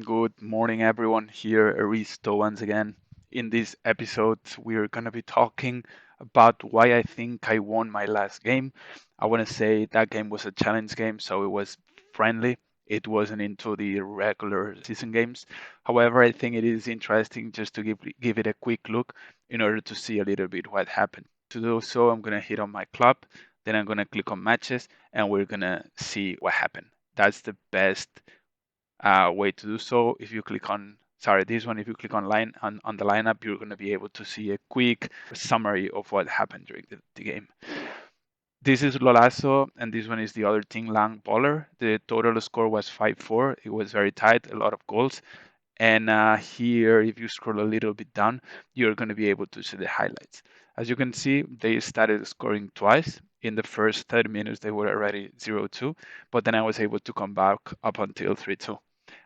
Good morning, everyone. Here, Aristo once again. In this episode, we're going to be talking about why I think I won my last game. I want to say that game was a challenge game, so it was friendly. It wasn't into the regular season games. However, I think it is interesting just to give it a quick look in order to see a little bit what happened. To do so, I'm going to hit on my club, then I'm going to click on matches, and we're going to see what happened. That's the best way to do so. If you click on, sorry, this one, if you click on the lineup, you're going to be able to see a quick summary of what happened during the game. This is Lolazo, and this one is the other team, Lang Baller. The total score was 5-4. It was very tight, a lot of goals. And here, if you scroll a little bit down, you're going to be able to see the highlights. As you can see, they started scoring twice. In the first 30 minutes, they were already 0-2, but then I was able to come back up until 3-2.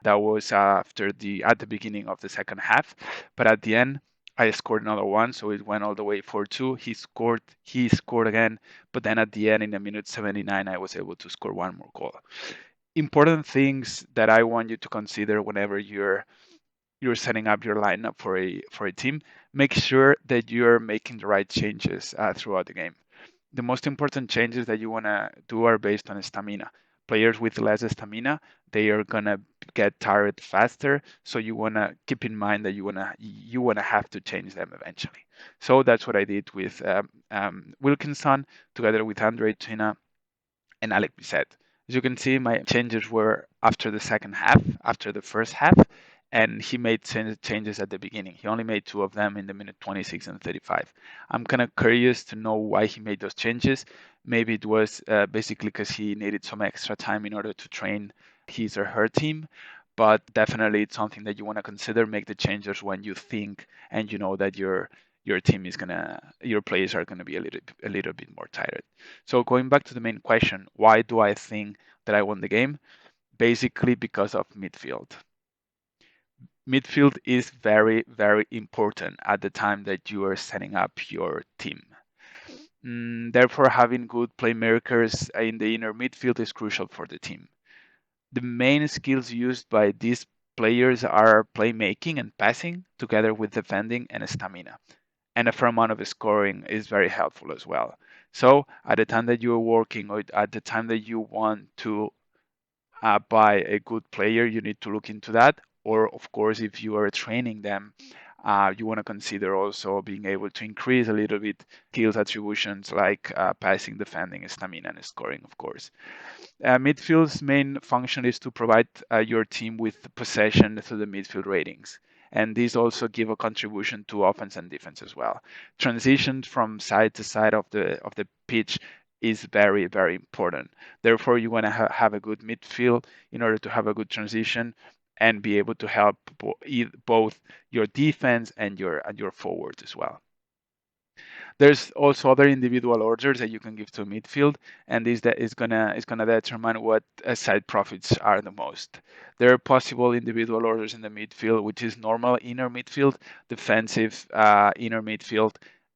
That was at the beginning of the second half, but at the end, I scored another one, so it went all the way 4-2. He scored again, but then at the end, in the minute 79, I was able to score one more goal. Important things that I want you to consider whenever you're setting up your lineup for a team, make sure that you're making the right changes throughout the game. The most important changes that you want to do are based on stamina. Players with less stamina, they are gonna get tired faster, so you want to keep in mind that you wanna have to change them eventually. So that's what I did with Wilkinson together with Andre Tina and Alec Bisset. As you can see, my changes were after the second half, after the first half, and he made changes at the beginning. He only made two of them in the minute 26 and 35. I'm kind of curious to know why he made those changes. Maybe it was basically because he needed some extra time in order to train his or her team, but definitely it's something that you want to consider. Make the changes when you think and you know that your players are gonna be a little bit more tired. So going back to the main question, why do I think that I won the game? Basically because of midfield. Midfield is very, very important at the time that you are setting up your team. Therefore, having good playmakers in the inner midfield is crucial for the team. The main skills used by these players are playmaking and passing, together with defending and stamina. And a fair amount of scoring is very helpful as well. So at the time that you're working or at the time that you want to buy a good player, you need to look into that. Or of course, if you are training them, you want to consider also being able to increase a little bit skills attributions like passing, defending, stamina, and scoring, of course. Midfield's main function is to provide your team with possession through the midfield ratings. And these also give a contribution to offense and defense as well. Transition from side to side of the pitch is very, very important. Therefore, you want to have a good midfield in order to have a good transition and be able to help both your defense and your forwards as well. There's also other individual orders that you can give to midfield, and this that is gonna determine what side profits are the most. There are possible individual orders in the midfield, which is normal inner midfield, defensive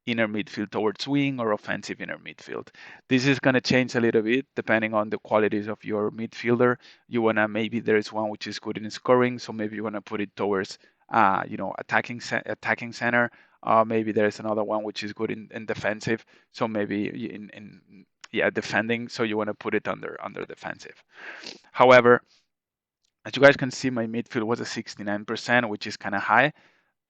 inner midfield towards wing, or offensive inner midfield. This is gonna change a little bit depending on the qualities of your midfielder. Maybe there is one which is good in scoring, so maybe you wanna put it towards attacking center. Maybe there's another one which is good in defensive. So maybe defending. So you want to put it under defensive. However, as you guys can see, my midfield was a 69%, which is kind of high,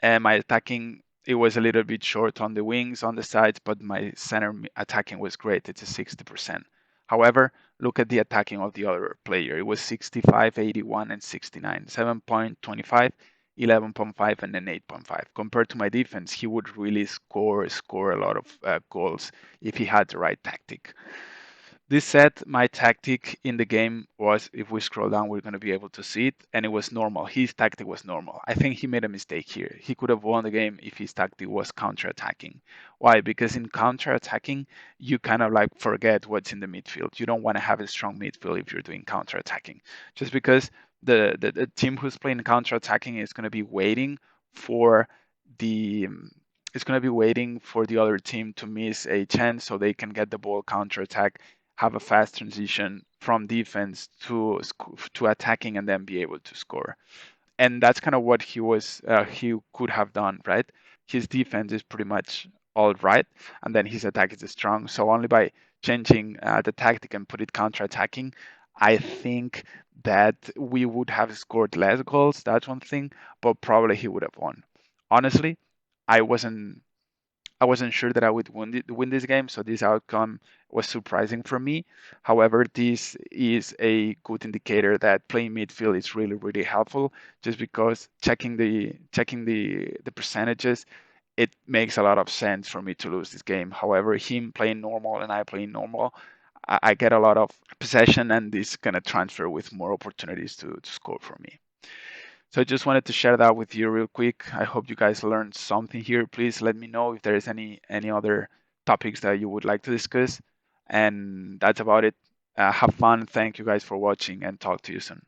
and my attacking, it was a little bit short on the wings, on the sides, but my center attacking was great. It's a 60%. However, look at the attacking of the other player. It was 65, 81, and 69, 7.25, 11.5, and then 8.5. Compared to my defense, he would really score a lot of goals if he had the right tactic. This said, my tactic in the game was, if we scroll down, we're going to be able to see it, and it was normal. His tactic was normal. I think he made a mistake here. He could have won the game if his tactic was counter-attacking. Why? Because in counter-attacking, you kind of like forget what's in the midfield. You don't want to have a strong midfield if you're doing counter-attacking. Just because the team who's playing counter-attacking is going to be waiting for the other team to miss a chance so they can get the ball counter-attack, have a fast transition from defense to attacking, and then be able to score. and that's kind of what he could have done, right? His defense is pretty much all right, and then his attack is strong. So only by changing the tactic and put it counter-attacking, I think that we would have scored less goals. That's one thing, but probably he would have won. Honestly, I wasn't I wasn't sure that I would win this game, so this outcome was surprising for me. However, this is a good indicator that playing midfield is really, really helpful. Just because checking the percentages, it makes a lot of sense for me to lose this game. However, him playing normal and I playing normal, I get a lot of possession, and this gonna transfer with more opportunities to score for me. So I just wanted to share that with you real quick. I hope you guys learned something here. Please let me know if there is any other topics that you would like to discuss. And that's about it. Have fun. Thank you guys for watching, and talk to you soon.